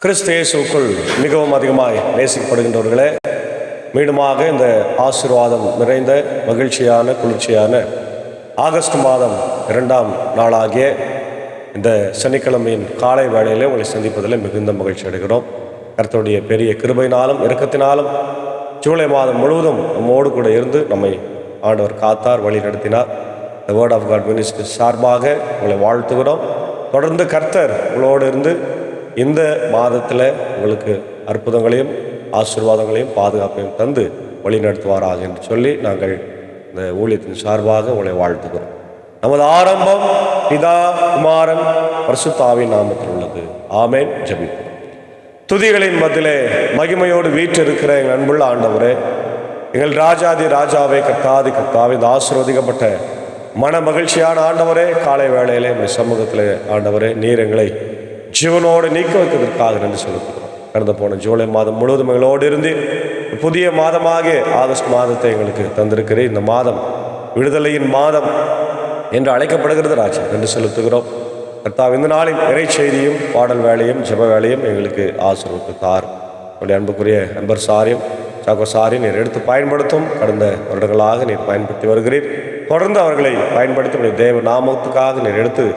கிறிஸ்து இயேசுவுக்குள் மிகவும் அதிகமாய் நேசிக்கப்படுகின்றவர்களே, மீண்டுமாக இந்த ஆசீர்வாதம் நிறைந்த மகிழ்ச்சியான குளிர்ச்சியான ஆகஸ்ட் மாதம் 2ஆம் நாளாகிய இந்த சனிக்கிழமையின் காலை வேளையிலே உங்களை சந்திப்பதில் மிகுந்த மகிழ்ச்சி அடைகிறோம். கர்த்தருடைய பெரிய கிருபையினாலும் இரக்கத்தினாலும் ஜூலை மாதம் முழுவதும் நம்மோடு கூட இருந்து நம்மை ஆண்டவர் காத்தார், வழி நடத்தினார். The word of God ministry சார்பாக உங்களை வாழ்த்துகிறோம். தொடர்ந்து கர்த்தர் உங்களோடு இருந்து இந்த மாதத்தில் உங்களுக்கு அற்புதங்களையும் ஆசீர்வாதங்களையும் பாதுகாப்பையும் தந்து வழி நடத்துவாராக என்று சொல்லி நாங்கள் இந்த ஊழியத்தின் சார்பாக உங்களை வாழ்த்துகிறோம். நமது ஆரம்பம் பிதா, குமாரன், பரிசுத்த ஆவியின் நாமத்தில் உள்ளது. ஆமென். ஜெபிப்போம். துதிகளின் மத்தியிலே மகிமையோடு வீற்றிருக்கிற எங்கள் அன்புள்ள ஆண்டவரே, எங்கள் ராஜாதி ராஜாவே, கர்த்தாதி கர்த்தாவே, இந்த ஆசீர்வதிக்கப்பட்ட மன மகிழ்ச்சியான ஆண்டவரே, காலை வேளையிலே உங்கள் சமூகத்தில் ஆண்டவரே, நீர் எங்களை ஜீவனோடு நீக்க வைப்பதற்காக நன்றி செலுத்துகிறோம். கடந்த போன ஜூலை மாதம் முழுவதும் எங்களோடு இருந்து புதிய மாதமாக ஆகஸ்ட் மாதத்தை எங்களுக்கு தந்திருக்கிறேன். இந்த மாதம் விடுதலையின் மாதம் என்று அழைக்கப்படுகிறது ராஜா, நன்றி செலுத்துகிறோம். கர்த்தாவே, இந்த நாளின் இறை செய்தியும் பாடல் வேலையும் ஜெப வேலையும் எங்களுக்கு ஆசீர்வதித்து தார். உடைய அன்புக்குரிய நண்பர் சாரியும் சாக்கோ சாரியும் நீர் எடுத்து பயன்படுத்தும். கடந்த வருடங்களாக நீர் பயன்படுத்தி வருகிறீர். தொடர்ந்து அவர்களை பயன்படுத்தி உடைய தேவ நாமத்துக்காக நீர் எடுத்து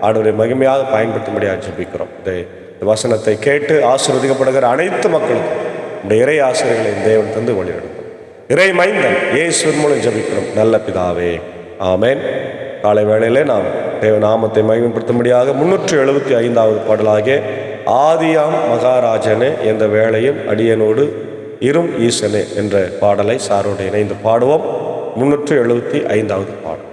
ஆண்டவரை மகிமையாக பயன்படுத்தும்படியாக ஜெபிக்கிறோம். இந்த வசனத்தை கேட்டு ஆசீர்வதிக்கப்படுகிற அனைத்து மக்களுக்கும் உடைய இறை ஆசிரியர்களை தேவன் தந்து வழி நடத்தும். இறை மைந்தன் இயேசுவின் மூலம் ஜெபிக்கிறோம் நல்ல பிதாவே, ஆமென். காலை வேளையிலே நாம் தேவ நாமத்தை மகிமைப்படுத்தும்படியாக 375வது பாடலாகிய ஆதியாம் மகாராஜனே எந்த வேளையும் அடியனோடு இரும் ஈசனே என்ற பாடலை சாரோடு இணைந்து பாடுவோம். 375வது பாடல்.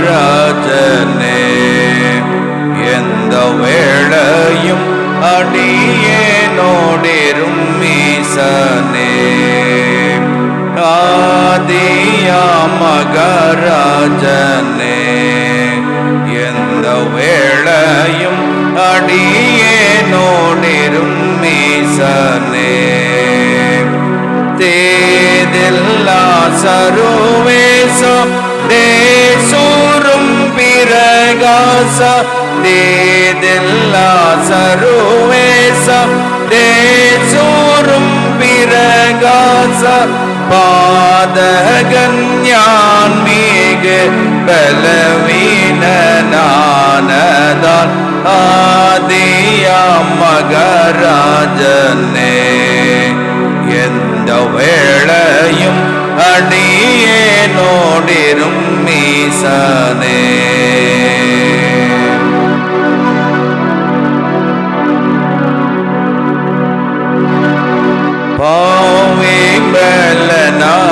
மகராஜனே எந்த வேளையும் அடியேனோடிரும் ஈசனே, ஆதியா மகராஜனே எந்த வேளையும் அடியேனோடிரும் ஈசனே, தேதில்லா சருவேசம் தேசூரும் பிரகாச, தேதில்லா சருவேச தேசூரும் பிரகாச, பாதகன் ஞான் மிகு பலவீனனானதால் ஆதியா மகராஜனே எந்த வேளையும் அடியேனோடிரும் ஈசனே. பாவி பலனாலயனே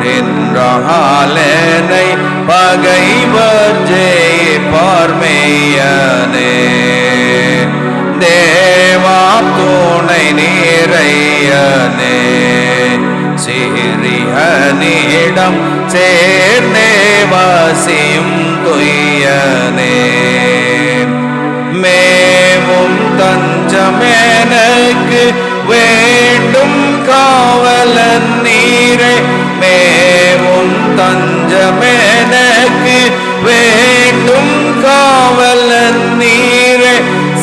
நின்றாலனை பகைவர் ஜெயிப்பார்மேயனே, தேவா துணை நீரையனே சிறியனிடம் சேர்ந்தே வசியும் துயனே, மேவும் தஞ்சமெனக்கு வேண்டும் காவலன் நீரே, மேவும் தஞ்சமெனக்கு வேண்டும் காவலன் நீரே,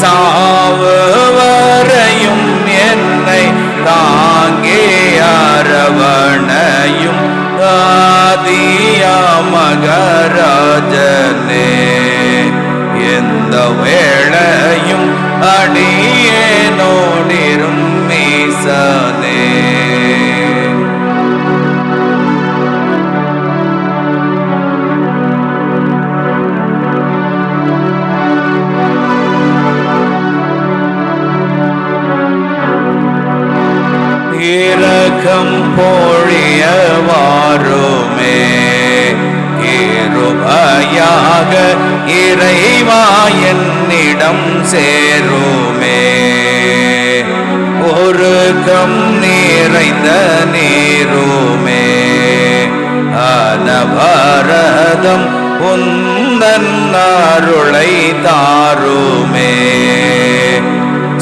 சாவு வரையும் என்னை தாங்கே அரவணையும் ஆதியா மகராஜனே எந்த வேளையும் அடியேனோடிரும் ஈசனே. இரக்கம் பொழியவாருமே, கிருபையாக இறைவா என்னிடம் சேருமே, ஒரு கம் நீ நிறைந்த நீருமே அனவரதம் உந்தன் அருளை தாருமே.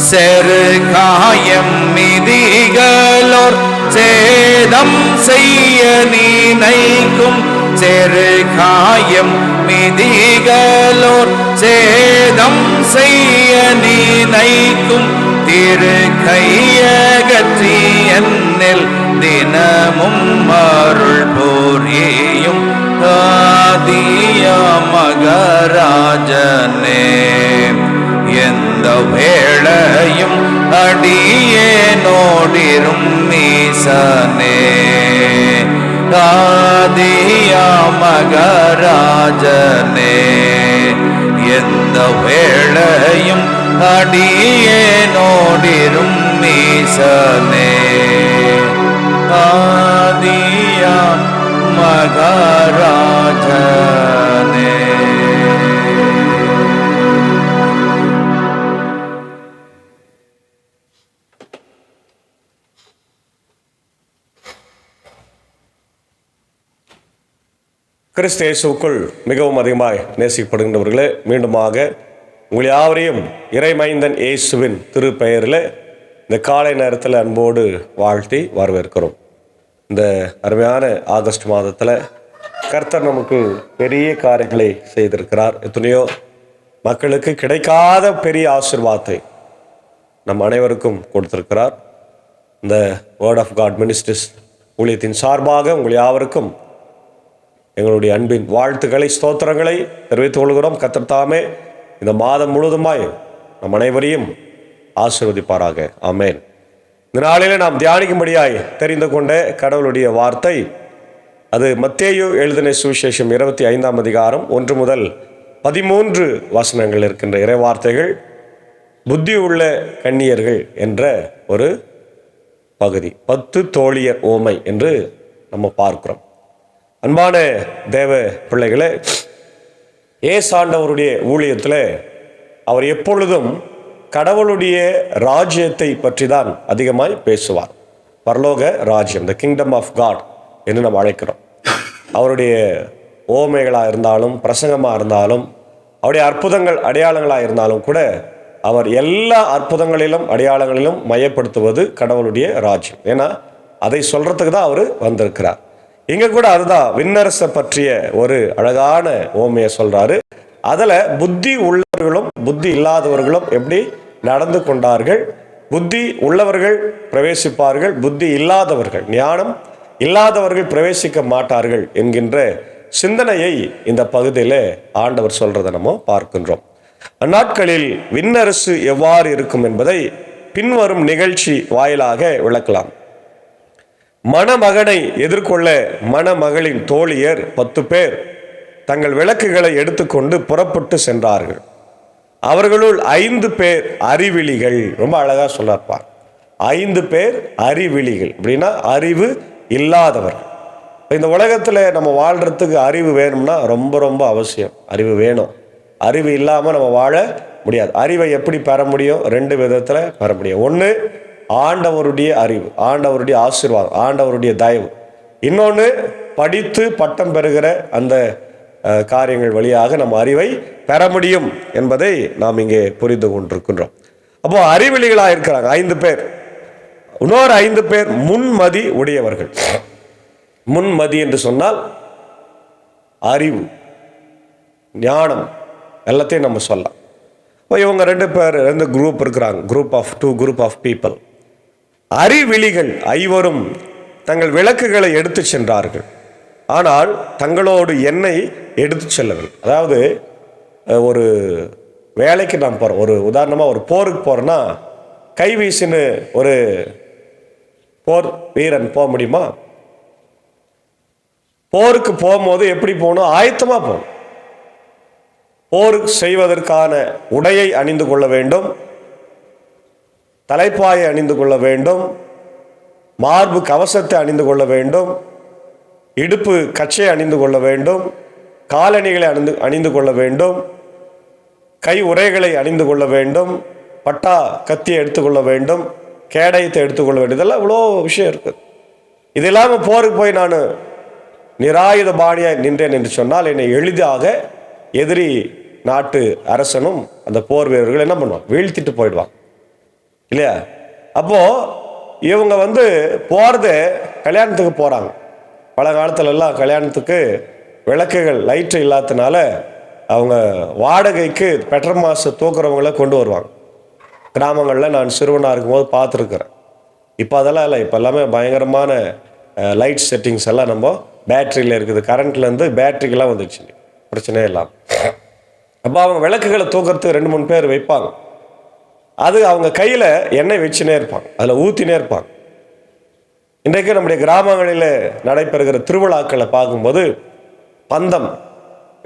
செரு காயம் மிதிகளோர் சேதம் செய்ய நினைக்கும் செரு காயம் மிதிகளோர் சேதம் செய்ய நினைக்கும் திரு கையகற்றி என்னில் தினமும் அருள் புரியும் ஆதியா மகராஜனே. எந்த வேளையும் அடியேனோடிரும் மீசனே ஆதியா மகராஜனே. எந்த வேளையும் அடியேனோடிரும் மீசனே ஆதியா மகராஜனே. கிறிஸ்து இயேசுவுக்குள் மிகவும் அதிகமாய் நேசிக்கப்படுகின்றவர்களே, மீண்டுமாக உங்கள் யாவரையும் இறைமைந்தன் இயேசுவின் திருப்பெயரில் இந்த காலை நேரத்தில் அன்போடு வாழ்த்தி வரவேற்கிறோம். இந்த அருமையான ஆகஸ்ட் மாதத்தில் கர்த்தர் நமக்கு பெரிய காரியங்களை செய்திருக்கிறார். எத்தனையோ மக்களுக்கு கிடைக்காத பெரிய ஆசீர்வாதத்தை நம் அனைவருக்கும் கொடுத்திருக்கிறார். இந்த வேர்ட் ஆஃப் காட் மினிஸ்ட்ரிஸ் ஊழியத்தின் சார்பாக உங்கள் யாவருக்கும் எங்களுடைய அன்பின் வாழ்த்துக்களை ஸ்தோத்திரங்களை தெரிவித்துக் கொள்கிறோம். கர்த்தர் தாமே இந்த மாதம் முழுவதுமாய் நம் அனைவரையும் ஆசீர்வதிப்பாராக. ஆமென். இந்த நாளிலே நாம் தியானிக்கும்படியாய் தெரிந்து கொண்ட கடவுளுடைய வார்த்தை, அது மத்தேயு எழுதின சுவிசேஷம் 25ஆம் அதிகாரம் 1 முதல் 13 வசனங்கள் இருக்கின்ற இறை வார்த்தைகள். புத்தி உள்ள கன்னியர்கள் என்ற ஒரு பகுதி, 10 தோழியர் ஓமை என்று நம்ம பார்க்கிறோம். அன்பான தேவ பிள்ளைகளே, ஏசாண்டவருடைய ஊழியத்தில் அவர் எப்பொழுதும் கடவுளுடைய ராஜ்யத்தை பற்றி தான் அதிகமாய் பேசுவார். பரலோக ராஜ்யம், த கிங்டம் ஆஃப் காட் என்று நாம் அழைக்கிறோம். அவருடைய ஓமைகளாக இருந்தாலும் பிரசங்கமாக இருந்தாலும் அவருடைய அற்புதங்கள் அடையாளங்களாக இருந்தாலும் கூட அவர் எல்லா அற்புதங்களிலும் அடையாளங்களிலும் மையப்படுத்துவது கடவுளுடைய ராஜ்யம். ஏன்னா அதை சொல்றதுக்கு தான் அவர் வந்திருக்கிறார். இங்க கூட அதுதான் விண்ணரசை பற்றிய ஒரு அழகான ஓமையை சொல்றாரு. அதுல புத்தி உள்ளவர்களும் புத்தி இல்லாதவர்களும் எப்படி நடந்து கொண்டார்கள், புத்தி உள்ளவர்கள் பிரவேசிப்பார்கள், புத்தி இல்லாதவர்கள், ஞானம் இல்லாதவர்கள் பிரவேசிக்க மாட்டார்கள் என்கின்ற சிந்தனையை இந்த பகுதியில் ஆண்டவர் சொல்றதை நம்ம பார்க்கின்றோம். அந்நாட்களில் விண்ணரசு எவ்வாறு இருக்கும் என்பதை பின்வரும் நிகழ்ச்சி வாயிலாக விளக்கலாம். மணமகனை எதிர்கொள்ள மணமகளின் தோழியர் 10 பேர் தங்கள் விளக்குகளை எடுத்துக்கொண்டு புறப்பட்டு சென்றார்கள். அவர்களுள் 5 பேர் அறிவிலிகள். ரொம்ப அழகா சொல்றார். 5 பேர் அறிவிலிகள் அப்படின்னா அறிவு இல்லாதவர். இந்த உலகத்தில் நம்ம வாழ்றதுக்கு அறிவு வேணும்னா ரொம்ப ரொம்ப அவசியம். அறிவு வேணும். அறிவு இல்லாமல் நம்ம வாழ முடியாது. அறிவை எப்படி பெற முடியும்? 2 விதத்தில் பெற முடியும். ஒன்று, ஆண்டவருடைய அறிவு, ஆண்டவருடைய ஆசீர்வாதம், ஆண்டவருடைய தயவு. இன்னொன்று, படித்து பட்டம் பெறுகிற அந்த காரியங்கள் வழியாக நம்ம அறிவை பெற முடியும் என்பதை நாம் இங்கே புரிந்து கொண்டிருக்கின்றோம். அப்போ அறிவெளிகளாக இருக்கிறாங்க 5 பேர். இன்னொரு 5 பேர் முன்மதி உடையவர்கள். முன்மதி என்று சொன்னால் அறிவு, ஞானம் எல்லாத்தையும் நம்ம சொல்லலாம். இப்போ இவங்க 2 பேர் 2 குரூப் இருக்கிறாங்க. Group of people. அறிவிலிகள் 5வரும் தங்கள் விளக்குகளை எடுத்து சென்றார்கள். ஆனால் தங்களோடு எண்ணெய் எடுத்து செல்லவில்லை. அதாவது ஒரு வேலைக்கு நாம் போகிறோம், ஒரு உதாரணமாக ஒரு போருக்கு போகிறோன்னா கை வீசின்னு ஒரு போர் வீரன் போக முடியுமா? போருக்கு போகும்போது எப்படி போகணும்? ஆயத்தமாக போகணும். போருக்கு செய்வதற்கான உடையை அணிந்து கொள்ள வேண்டும், தலைப்பாயை அணிந்து கொள்ள வேண்டும், மார்பு கவசத்தை அணிந்து கொள்ள வேண்டும், இடுப்பு கச்சை அணிந்து கொள்ள வேண்டும், காலணிகளை அணிந்து கொள்ள வேண்டும், கை உறைகளை அணிந்து கொள்ள வேண்டும், பட்டா கத்தியை எடுத்துக்கொள்ள வேண்டும். கேடயத்தை எடுத்துக்கொள்ள வேண்டியதெல்லாம் இவ்வளோ விஷயம் இருக்குது. இது இல்லாமல் போருக்கு போய் நான் நிராயுத பாணியாய் நின்றேன் என்று சொன்னால் என்னை எளிதாக எதிரி நாட்டு அரசனும் அந்த போர் வீரர்கள் என்ன பண்ணுவாங்க, வீழ்த்திட்டு போயிடுவாங்க இல்லையா. அப்போது இவங்க போகிறது கல்யாணத்துக்கு போகிறாங்க. பல காலத்துலலாம் கல்யாணத்துக்கு விளக்குகள் லைட்டு இல்லாததுனால அவங்க வாடகைக்கு பெட்ரோல் மாசு தூக்குறவங்கள கொண்டு வருவாங்க. கிராமங்களில் நான் சிறுவனாக இருக்கும்போது பார்த்துருக்குறேன். இப்போ அதெல்லாம் இல்லை. இப்போ எல்லாமே பயங்கரமான லைட் செட்டிங்ஸ் எல்லாம் நம்ம பேட்டரியில் இருக்குது. கரண்ட்லேருந்து பேட்டரிக்கெல்லாம் வந்துடுச்சு, பிரச்சனையே இல்லாமல். அப்போ அவங்க விளக்குகளை தூக்கிறதுக்கு 2-3 பேர் வைப்பாங்க. அது அவங்க கையில் எண்ணெய் வச்சுனே இருப்பாங்க, அதில் ஊற்றினே இருப்பாங்க. இன்றைக்கு நம்முடைய கிராமங்களில் நடைபெறுகிற திருவிழாக்களை பார்க்கும்போது பந்தம்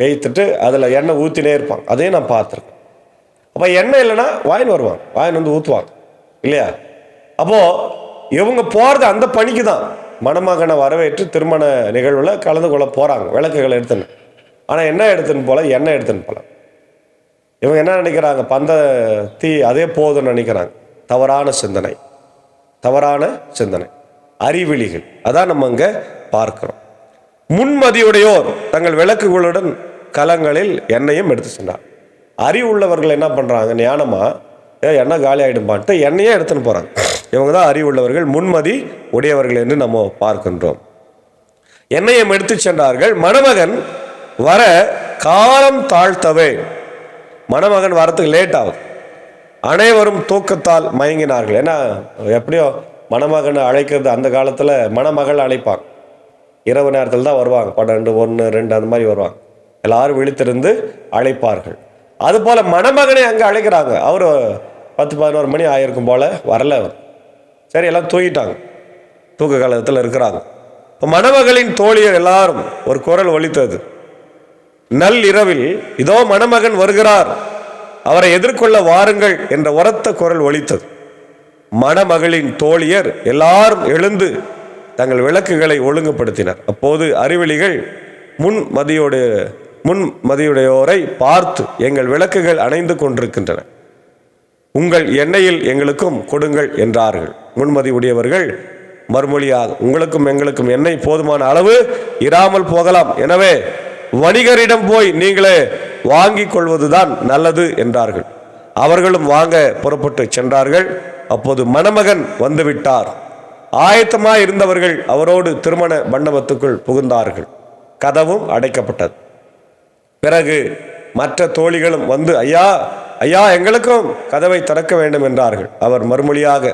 வைத்துட்டு அதில் எண்ணெய் ஊற்றினே இருப்பாங்க. அதையும் நான் பார்த்துருக்கேன். அப்போ எண்ணெய் இல்லைன்னா வாயின் வருவாங்க, வாயின் ஊற்றுவாங்க இல்லையா. அப்போது இவங்க போகிறது அந்த பணிக்கு தான். மணமகனை வரவேற்று திருமண நிகழ்வில் கலந்து கொள்ள போகிறாங்க, விளக்குகளை எடுத்துன்னு. ஆனால் என்ன எடுத்துன்னு போல, எண்ணெய் எடுத்துன்னு போல. இவங்க என்ன நினைக்கிறாங்க, பந்த தீ அதே போதுன்னு நினைக்கிறாங்க. தவறான சிந்தனை, தவறான சிந்தனை, அறிவிலிகள். அதான் நம்ம இங்கே பார்க்கிறோம். முன்மதியுடையோர் தங்கள் விளக்குகளுடன் கலங்களில் எண்ணெயும் எடுத்து சென்றார். அறிவு உள்ளவர்கள் என்ன பண்ணுறாங்க, ஞானமாக எண்ணெய் காலி ஆகிடும்பான்ட்டு எண்ணெயே எடுத்துன்னு போகிறாங்க. இவங்க தான் அறிவு உள்ளவர்கள், முன்மதி உடையவர்கள் என்று நம்ம பார்க்கின்றோம். எண்ணெயும் எடுத்து சென்றார்கள். மணமகன் வர காலம் தாழ்த்தவே, மணமகன் வரத்துக்கு லேட் ஆகுது. அனைவரும் தூக்கத்தால் மயங்கினார்கள். ஏன்னா எப்படியோ மணமகனை அழைக்கிறது அந்த காலத்தில் மணமகள் அழைப்பாங்க. இரவு நேரத்தில் தான் வருவாங்க, 12, 1, 2 அந்த மாதிரி வருவாங்க. எல்லாரும் விழித்திருந்து அழைப்பார்கள். அதுபோல் மணமகனை அங்கே அழைக்கிறாங்க. அவர் 10-11 மணி ஆயிருக்கும் போல் வரல. அவர் சரி, எல்லாம் தூங்கிட்டாங்க, தூக்க காலத்தில் இருக்கிறாங்க. இப்போ மணமகளின் தோழியர் எல்லாரும் ஒரு குரல் ஒலித்தது. நல் இரவில் இதோ மணமகன் வருகிறார், அவரை எதிர்கொள்ள வாருங்கள் என்ற உரத்த குரல் ஒலித்தது. மணமகளின் தோழியர் எல்லாரும் எழுந்து தங்கள் விளக்குகளை ஒழுங்குபடுத்தினர். அப்போது அறிவிலிகள் முன்மதியுடையோரை பார்த்து, எங்கள் விளக்குகள் அணைந்து கொண்டிருக்கின்றன, உங்கள் எண்ணெயில் எங்களுக்கும் கொடுங்கள் என்றார்கள். முன்மதி உடையவர்கள் மறுமொழியாக, உங்களுக்கும் எங்களுக்கும் எண்ணெய் போதுமான அளவு இராமல் போகலாம், எனவே வணிகரிடம் போய் நீங்களே வாங்கிக் கொள்வதுதான் நல்லது என்றார்கள். அவர்களும் வாங்க புறப்பட்டு சென்றார்கள். அப்போது மணமகன் வந்துவிட்டார். ஆயத்தமாய் இருந்தவர்கள் அவரோடு திருமண மண்டபத்துக்குள் புகுந்தார்கள். கதவும் அடைக்கப்பட்டது. பிறகு மற்ற தோழிகளும் வந்து, ஐயா ஐயா, எங்களுக்கும் கதவை திறக்க வேண்டும் என்றார்கள். அவர் மறுமொழியாக,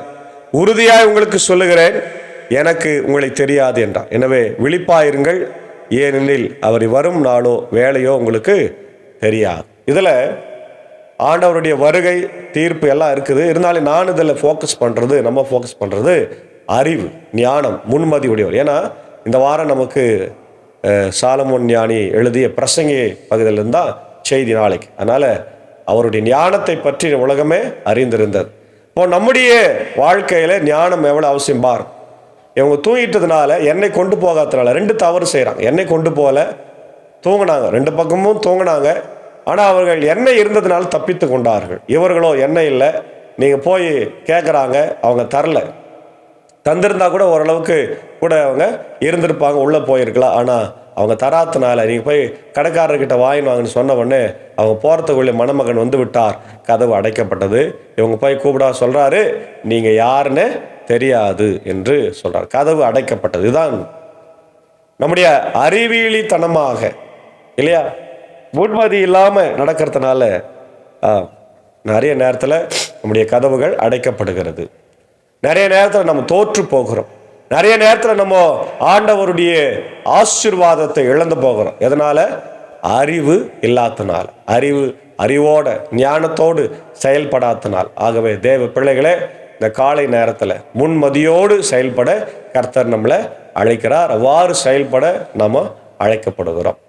உறுதியாய் உங்களுக்கு சொல்லுகிறேன், எனக்கு உங்களை தெரியாது என்றார். எனவே விழிப்பாயிருங்கள், ஏனெனில் அவர் வரும் நாளோ வேலையோ உங்களுக்கு தெரியாது. இதில் ஆண்டவருடைய வருகை, தீர்ப்பு எல்லாம் இருக்குது. இருந்தாலும் நான் இதில் நம்ம ஃபோக்கஸ் பண்ணுறது அறிவு, ஞானம், முன்மதி உடையவர். ஏன்னா இந்த வாரம் நமக்கு சாலமோன் ஞானி எழுதிய பிரசங்கி பகுதியிலிருந்து தான் செய்தி நாளைக்கு. அதனால் அவருடைய ஞானத்தை பற்றி உலகமே அறிந்திருந்தது. இப்போ நம்முடைய வாழ்க்கையில் ஞானம் எவ்வளோ அவசியம் பார். இவங்க தூங்கிட்டதுனால, எண்ணெய் கொண்டு போகாததுனால 2 தவறு செய்கிறாங்க. எண்ணெய் கொண்டு போகல, தூங்கினாங்க, 2 பக்கமும் தூங்கினாங்க. ஆனால் அவர்கள் எண்ணெய் இருந்ததுனால தப்பித்து கொண்டார்கள். இவர்களோ எண்ணெய் இல்லை. நீங்கள் போய் கேட்குறாங்க, அவங்க தரல. தந்திருந்தா கூட ஓரளவுக்கு கூட அவங்க இருந்திருப்பாங்க, உள்ளே போயிருக்கலாம். ஆனால் அவங்க தராத்தினால நீங்கள் போய் கடைக்காரர்கிட்ட வாங்கின்னு வாங்கன்னு சொன்ன உடனே அவங்க போகிறதுக்குள்ளே மணமகன் வந்து விட்டார். கதவு அடைக்கப்பட்டது. இவங்க போய் கூப்பிடா சொல்கிறாரு, நீங்கள் யாருன்னு தெரியாது என்று சொல்கிறார். கதவு அடைக்கப்பட்டது. இதுதான் நம்முடைய அறிவியலித்தனமாக இல்லையா, முன்மதி இல்லாமல் நடக்கிறதுனால நிறைய நேரத்தில் நம்முடைய கதவுகள் அடைக்கப்படுகிறது. நிறைய நேரத்தில் நம்ம தோற்று போகிறோம். நிறைய நேரத்தில் நம்ம ஆண்டவருடைய ஆசீர்வாதத்தை இழந்து போகிறோம். எதனால்? அறிவு இல்லாதனால், அறிவோட ஞானத்தோடு செயல்படாதனால். ஆகவே தேவ பிள்ளைகளே, இந்த காலை நேரத்தில் முன்மதியோடு செயல்பட கர்த்தர் நம்மளை அழைக்கிறார். அவ்வாறு செயல்பட நாம் அழைக்கப்படுகிறோம்.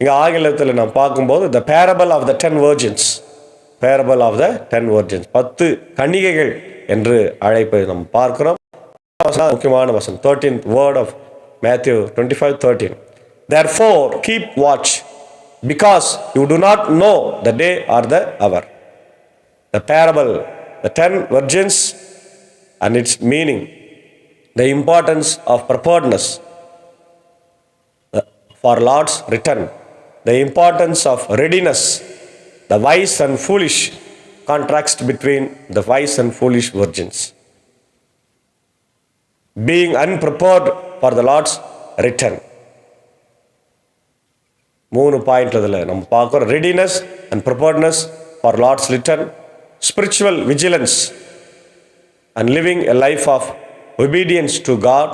இங்கே ஆங்கிலத்தில் நாம் பார்க்கும்போது the parable of the 10 virgins, parable of the 10 virgins, 10 கன்னிகைகள் என்று அழைப்பை நாம் பார்க்கிறோம். முக்கியமான வசனம் 13th word of Matthew 25:13. Therefore keep watch, because you do not know the day or the hour. The parable, the 10 virgins and its meaning, the importance of preparedness for Lord's return, the importance of readiness, the wise and foolish contrast between the wise and foolish virgins, being unprepared for the Lord's return. 3 point அதில் நம்ம பார்க்குறோம். Readiness and preparedness for Lord's return, spiritual vigilance and living a life of obedience to God,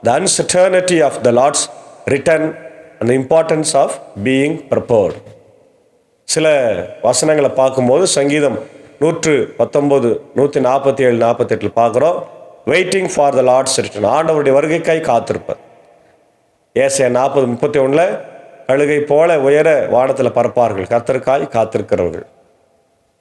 the uncertainty of the Lord's return and the importance of being prepared. சில வசனங்களை பார்க்கும்போது சங்கீதம் 119, 147, 48 பார்க்குறோம். Waiting for the Lord's return, ஆண்டவருடைய வருகைக்காய் காத்திருப்பது. ஏசாயா 40:31 கழுகை போல உயர வானத்தில் பறப்பார்கள், கர்த்தருக்காய் காத்திருக்கிறவர்கள்.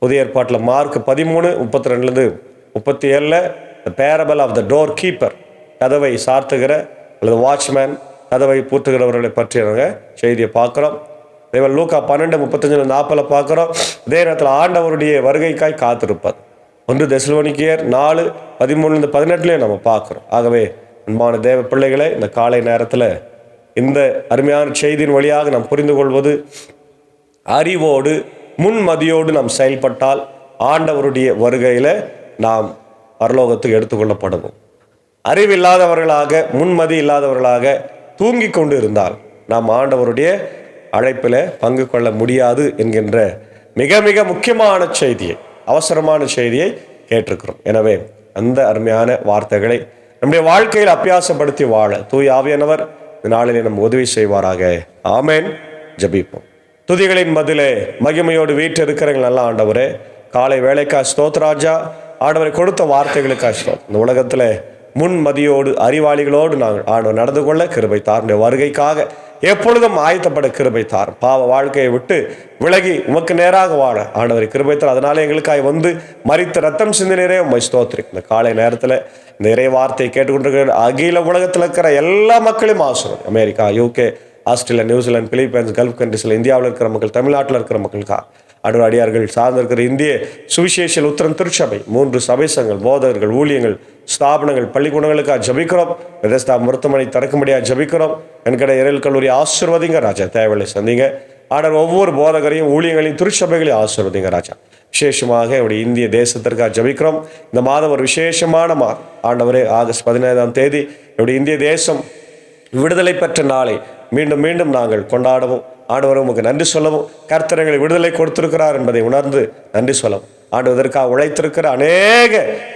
புதிய ஏற்பாட்டில் Mark 13:32-37 the parable of the door keeper, கதவை சார்த்துகிற அல்லது வாட்ச்மேன், கதவை பூட்டுகிறவர்களை பற்றியவங்க செய்தியை பார்க்குறோம். இதேபோல் லூக்கா 12:35-40 பார்க்குறோம். இதே நேரத்தில் ஆண்டவருடைய வருகைக்காய் காத்திருப்பது 1 தெசலோனிக்கேயர் 4:13-18 நம்ம பார்க்குறோம். ஆகவே அன்பான தேவ பிள்ளைகளை, இந்த காலை நேரத்தில் இந்த அருமையான செய்தியின் வழியாக நாம் புரிந்து கொள்வது, அறிவோடு முன்மதியோடு நாம் செயல்பட்டால் ஆண்டவருடைய வருகையில் நாம் பரலோகத்துக்கு எடுத்துக்கொள்ளப்படுவோம். அறிவில்லாதவர்களாக, முன்மதி இல்லாதவர்களாக தூங்கி கொண்டு இருந்தால் நாம் ஆண்டவருடைய அழைப்பில் பங்கு கொள்ள முடியாது என்கின்ற மிக மிக முக்கியமான செய்தியை, அவசரமான செய்தியை கேட்டிருக்கிறோம். எனவே அந்த அருமையான வார்த்தைகளை நம்முடைய வாழ்க்கையில் அபியாசப்படுத்தி வாழ தூய ஆவியானவர் இந்த நாளிலே நம்ம உதவி செய்வாராக. ஆமேன். ஜெபிப்போம். துதிகளின் மதிலே மகிமையோடு வீட்டு இருக்கிறவங்க நல்ல ஆண்டவரே, காலை வேலைக்கா ஸ்தோத்ராஜா. ஆண்டவரை கொடுத்த வார்த்தைகளுக்கா ஸ்தோத்திரம். இந்த உலகத்தில் முன்மதியோடு அறிவாளிகளோடு நாங்கள் ஆண்டவர் நடந்து கொள்ள கிருபை தாருடைய வருகைக்காக எப்பொழுதும் ஆயத்தப்பட கிருபை தார். பாவ வாழ்க்கையை விட்டு விலகி உமக்கு நேராக வாழ ஆண்டவரை கிருபை தார். அதனால எங்களுக்காக வந்து மரித்த ரத்தம் சிந்தினரே உம்மை ஸ்தோத்திரம். இந்த காலை நேரத்தில் இந்த இறை வார்த்தையை கேட்டுக்கொண்டிருக்கிற அகில உலகத்தில் இருக்கிற எல்லா மக்களையும் ஆசீர்வதி. America, UK, Australia, New Zealand, Philippines, gulf கண்ட்ரீஸில், இந்தியாவில் இருக்கிற மக்கள், தமிழ்நாட்டில் இருக்கிற மக்களுக்கா அடுவர் அடியார்கள் சார்ந்திருக்கிற இந்திய சுவிசேஷியல் உத்திரம் திருச்சபை 3 சபை சங்கங்கள், போதகர்கள், ஊழியங்கள், ஸ்தாபனங்கள், பள்ளிக்கூடங்களுக்காக ஜபிக்கிறோம். விதஸ்தா மருத்துவமனை திறக்கும்படியாக ஜபிக்கிறோம். என்கிற இறையல் கல்லூரி ஆசீர்வதிங்க ராஜா. தேவையை சந்திங்க ஆண்டவர். ஒவ்வொரு போதகரையும் ஊழியங்களையும் திருச்சபைகளையும் ஆசீர்வதிங்க ராஜா. விசேஷமாக என்னுடைய இந்திய தேசத்திற்காக ஜபிக்கிறோம். இந்த மாதம் ஒரு விசேஷமான மாதம் ஆண்டவரே. ஆகஸ்ட் 15 என்னுடைய இந்திய தேசம் விடுதலை பெற்ற நாளை மீண்டும் மீண்டும் நாங்கள் கொண்டாடவும், ஆண்டவர் உமக்கு நன்றி சொல்லவும், கர்த்தரை விடுதலை கொடுத்திருக்கிறார் என்பதை உணர்ந்து நன்றி சொல்லவும், ஆண்டவதற்காக உழைத்திருக்கிற அநேக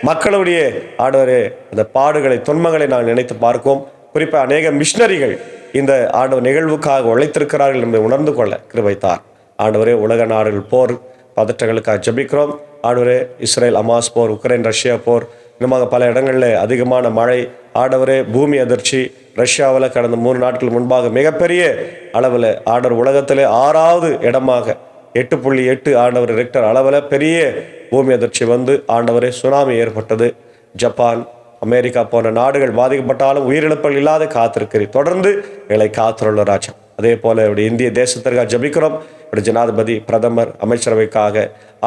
மக்களுடைய ஆண்டவரே அந்த பாடுகளை, துன்பங்களை நாங்கள் நினைத்து பார்ப்போம். குறிப்பாக அநேக மிஷனரிகள் இந்த ஆண்டவர் நிகழ்வுக்காக உழைத்திருக்கிறார்கள் என்பதை உணர்ந்து கொள்ள கிருபைத்தார். ஆண்டவரே, உலக நாடுகள் போர் பதற்றங்களுக்காக ஜபிக்கிறோம். ஆண்டவரே, இஸ்ரேல் அமாஸ் போர், உக்ரைன் ரஷ்யா போர், இன்னமாக பல இடங்களில் அதிகமான மழை, ஆண்டவரே பூமி அதிர்ச்சி, ரஷ்யாவில் கடந்த 3 நாட்கள் முன்பாக மிகப்பெரிய அளவில் ஆண்டவர் உலகத்திலே 6வது இடமாக 8.8 ஆண்டவர் ரெக்டர் அளவில் பெரிய பூமி அதிர்ச்சி வந்து ஆண்டவரே சுனாமி ஏற்பட்டது. ஜப்பான், அமெரிக்கா போன்ற நாடுகள் பாதிக்கப்பட்டாலும் உயிரிழப்புகள் இல்லாத காத்திருக்கிறீர். தொடர்ந்து எங்களை காத்துள்ள ராஜா. அதே போல இந்திய தேசத்திற்காக ஜபிக்கிறோம். ஜனாதிபதி, பிரதமர், அமைச்சரவைக்காக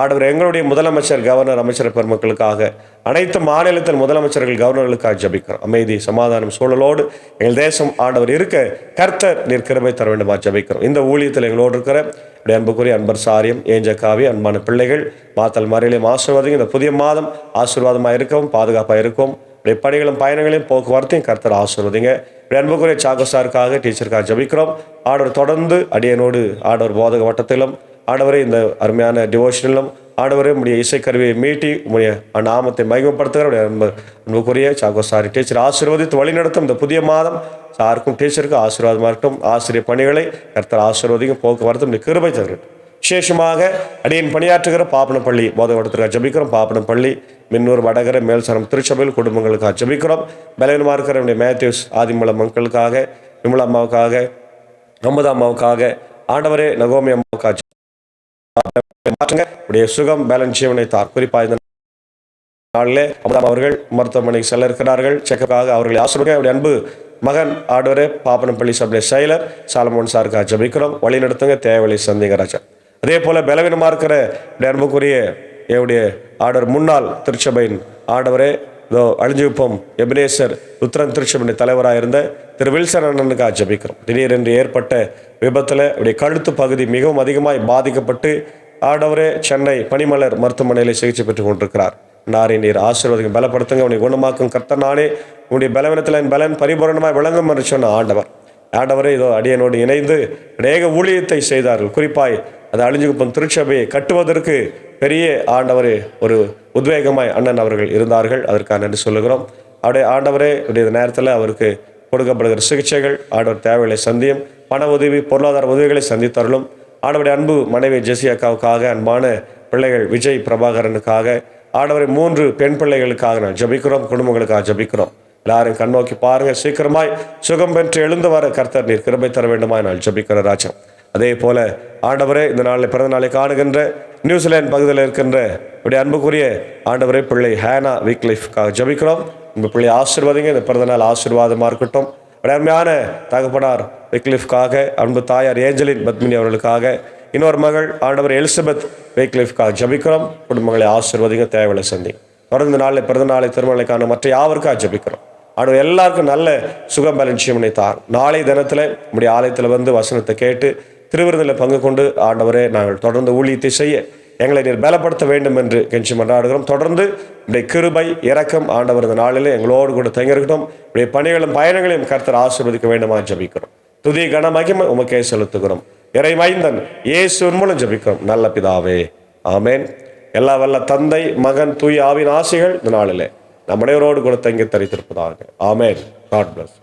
ஆண்டவர், எங்களுடைய முதலமைச்சர், கவர்னர், அமைச்சர் பெருமக்களுக்காக, அனைத்து மாநிலத்தின் முதலமைச்சர்கள், கவர்னர்களுக்காக ஜபிக்கிறோம். அமைதி, சமாதானம், சூழலோடு எங்கள் தேசம் ஆண்டவர் இருக்க கர்த்தர் நீர் கிருபை தர வேண்டுமா ஜபிக்கிறோம். இந்த ஊழியத்தில் எங்களோடு இருக்கிற அன்புக்குரிய அன்பர் சாரியம், ஏஞ்சக்காவி, அன்பான பிள்ளைகள் மாத்தல் மறையிலையும் ஆசீர்வாதம். இந்த புதிய மாதம் ஆசீர்வாதமாக இருக்கவும், பாதுகாப்பாக இருக்கும். பணிகளும் பயணங்களையும் போக்குவரத்தையும் கர்த்தர் ஆசீர்வதிங்க. அன்புக்குரிய சாகோசாருக்காக, டீச்சருக்காக ஜபிக்கிறோம். ஆண்டவர் தொடர்ந்து அடியனோடு ஆண்டவர் போதக வட்டத்திலும் ஆண்டவரே இந்த அருமையான டிவோஷனிலும் ஆண்டவரே உடைய இசைக்கருவியை மீட்டி உடைய நாமத்தை மகிமைப்படுத்துகிற அன்புக்குரிய சாகோசாரி டீச்சர் ஆசீர்வதித்து வழிநடத்தும். இந்த புதிய மாதம் சாருக்கும் டீச்சருக்கும் ஆசீர்வாதமாக இருக்கட்டும். ஆசிரியர் பணிகளை கர்த்தர் ஆசீர்வதிக்கும், போக்குவரத்து கிருபை தருகிறேன். விசேஷமாக அடியன் பணியாற்றுகிற பாப்பனப்பள்ளி போதகவட்டத்திற்காக ஜபிக்கிறோம். பாப்பனப்பள்ளி, மின்னூர், வடகரை, மேல்சரம் திருச்சபையில் குடும்பங்களுக்காக ஜபிக்கிறோம். பலவீனமாக இருக்கிற மேத்யூஸ், ஆதிமூலம் மக்களுக்காக, விமலா அம்மாவுக்காக, அம்மதா அம்மாவுக்காக, ஆண்டவரே நகோமி அம்மாவுக்காக மாற்றுங்க. உடைய சுகம் பேலன்ஸ் ஜீவனை தார். குறிப்பாக இந்த நாளிலே அம்மதா அவர்கள் மருத்துவமனைக்கு செல்ல இருக்கிறார்கள். செக்கப்பாக அவர்களை ஆசிரியர் அவருடைய அன்பு மகன் ஆண்டவரே பாப்பனப்பள்ளி சபை செயலர் சாலமோன் சாருக்காக ஜபிக்கிறோம். வழி நடத்துங்க, தேவையை சந்திங்க ராஜா. அதே போல பலவீனமாக இருக்கிற அன்புக்குரிய என்னுடைய ஆண்டவர் முன்னாள் திருச்சபையின் ஆண்டவரே இதோ அழிஞ்சுப்போம் எபினேசர் உத்தரன் திருச்சபை தலைவராக இருந்த திரு வில்சன் அண்ணனுக்காக ஜெபிக்கிறோம். திடீரென்று ஏற்பட்ட விபத்தில் அவருடைய கழுத்து பகுதி மிகவும் அதிகமாய் பாதிக்கப்பட்டு ஆண்டவரே சென்னை பனிமலர் மருத்துவமனையில் சிகிச்சை பெற்றுக் கொண்டிருக்கிறார். நீர் ஆசீர்வாதம் பலப்படுத்துங்க, உன்னை குணமாக்கும் கர்த்தர் நானே, உன்னுடைய பலவீனத்தில் என் பலன் பரிபூரணமாய் விளங்கும் என்று சொன்ன ஆண்டவரே இதோ அடியனோடு இணைந்து அநேக ஊழியத்தை செய்தார்கள். குறிப்பாய் அது அழிஞ்சுக்குப்பம் திருச்சபையை கட்டுவதற்கு பெரிய ஆண்டவரே ஒரு உத்வேகமாய் அண்ணன் அவர்கள் இருந்தார்கள். அதற்காக நன்றி சொல்லுகிறோம். அவருடைய ஆண்டவரே இந்த நேரத்தில் அவருக்கு கொடுக்கப்படுகிற சிகிச்சைகள் ஆண்டவர் தேவைகளை சந்தியும், பண உதவி பொருளாதார உதவிகளை சந்தித்தருளும். ஆண்டவருடைய அன்பு மனைவி ஜெசி அக்காவுக்காக, அன்பான பிள்ளைகள் விஜய் பிரபாகரனுக்காக, ஆண்டவரை 3 பெண் பிள்ளைகளுக்காக நான் ஜபிக்கிறோம். குடும்பங்களுக்காக ஜபிக்கிறோம். எல்லாரும் கண்ணோக்கி பாருங்க, சீக்கிரமாய் சுகம் பெற்று எழுந்து வர கர்த்தர் நீர் கிருபை தர வேண்டுமாய் நான் ஜபிக்கிற ராஜா. அதே போல ஆண்டவரே இந்த நாளில் பிறந்த நாளை காணுகின்ற நியூசிலாந்து பகுதியில் இருக்கின்ற இப்படி அன்புக்குரிய ஆண்டவரே பிள்ளை ஹேனா வீக்லைஃப்காக ஜபிக்கிறோம். இந்த பிள்ளை ஆசீர்வாதிங்க, இந்த பிறந்த நாள் ஆசீர்வாதமாக இருக்கட்டும். அருமையான தகப்பனார் வீக்லிஃப்காக, அன்பு தாயார் ஏஞ்சலின் பத்மினி அவர்களுக்காக, இன்னொரு மகள் ஆண்டவர் எலிசபெத் வீக்லிஃப்காக ஜபிக்கிறோம். குடும்பங்களை ஆசீர்வாதிங்க, தேவைகளை சந்தி. தொடர்ந்து நாளில் பிறந்த நாளை திருமலைக்கான மற்ற யாவருக்காக ஜபிக்கிறோம். ஆண்டவர் எல்லாருக்கும் நல்ல சுகம் பலன்சியமனை தார். நாளை தினத்தில் நம்முடைய ஆலயத்தில் வந்து வசனத்தை கேட்டு திருவிருந்தில் பங்கு கொண்டு ஆண்டவரே நாங்கள் தொடர்ந்து ஊழியத்தை செய்ய எங்களை நீர் பலப்படுத்த வேண்டும் என்று கெஞ்சி மன்றாடுகிறோம். தொடர்ந்து இப்படிய கிருபை இரக்கம் ஆண்டவர் இந்த நாளில் எங்களோடு கூட தங்கியிருக்கட்டும். இப்படிய பணிகளும் பயணங்களையும் கர்த்தர் ஆசீர்வதிக்க வேண்டுமா ஜபிக்கிறோம். துதி கன மகிமை உமக்கே செலுத்துகிறோம். இறைமைந்தன் இயேசுவின் மூலம் ஜபிக்கிறோம் நல்ல பிதாவே, ஆமேன். எல்லா வல்ல தந்தை, மகன், தூய ஆவியின் ஆசைகள் இந்த நாளிலே நம்முடையவரோடு கூட தங்கி தரித்திருப்பதாக. ஆமேன். God plus.